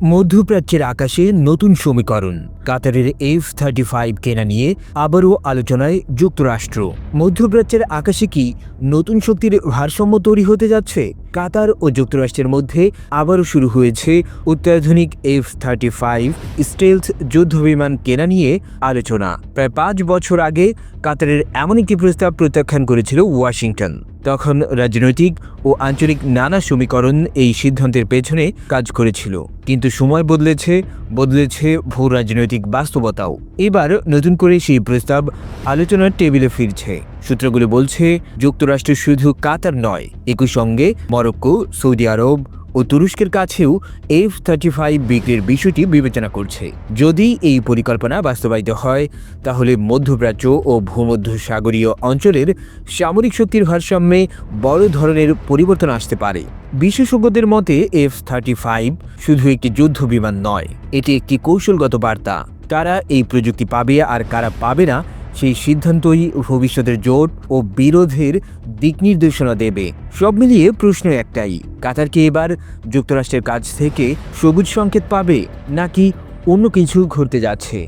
মধ্যপ্রাচ্যের আকাশে নতুন সমীকরণ, কাতারের F-35 কেনা নিয়ে আবারও আলোচনায় যুক্তরাষ্ট্র। মধ্যপ্রাচ্যের আকাশে কি নতুন শক্তির ভারসাম্য তৈরি হতে যাচ্ছে? কাতার ও যুক্তরাষ্ট্রের মধ্যে আবারও শুরু হয়েছে অত্যাধুনিক F-35 স্টেলথ যুদ্ধবিমান কেনা নিয়ে আলোচনা। প্রায় 5 বছর আগে কাতারের এমন একটি প্রস্তাব প্রত্যাখ্যান করেছিল ওয়াশিংটন। তখন রাজনৈতিক ও আঞ্চলিক নানা সমীকরণ এই সিদ্ধান্তের পেছনে কাজ করেছিল, কিন্তু সময় বদলেছে ভূ রাজনৈতিক বাস্তবতাও। এবার নতুন করে সেই প্রস্তাব আলোচনার টেবিলে ফিরছে। সূত্রগুলো বলছে, যুক্তরাষ্ট্র শুধু কাতার নয়, একই সঙ্গে মরক্কো, সৌদি আরব ও তুরস্কের কাছেও F-35 বিক্রির বিষয়টি বিবেচনা করছে। যদি এই পরিকল্পনা বাস্তবায়িত হয়, তাহলে মধ্যপ্রাচ্য ও ভূমধ্যসাগরীয় অঞ্চলের সামরিক শক্তির ভারসাম্যে বড় ধরনের পরিবর্তন আসতে পারে। বিশেষজ্ঞদের মতে F-35 শুধু একটি যুদ্ধ বিমান নয়, এটি একটি কৌশলগত বার্তা। কারা এই প্রযুক্তি পাবে আর কারা পাবে না, সেই সিদ্ধান্তই ভবিষ্যতের জোট ও বিরোধের দিক নির্দেশনা দেবে। সব মিলিয়ে প্রশ্ন একটাই, কাতার কি এবার যুক্তরাষ্ট্রের কাছ থেকে সবুজ সংকেত পাবে, নাকি অন্য কিছু ঘটতে যাচ্ছে?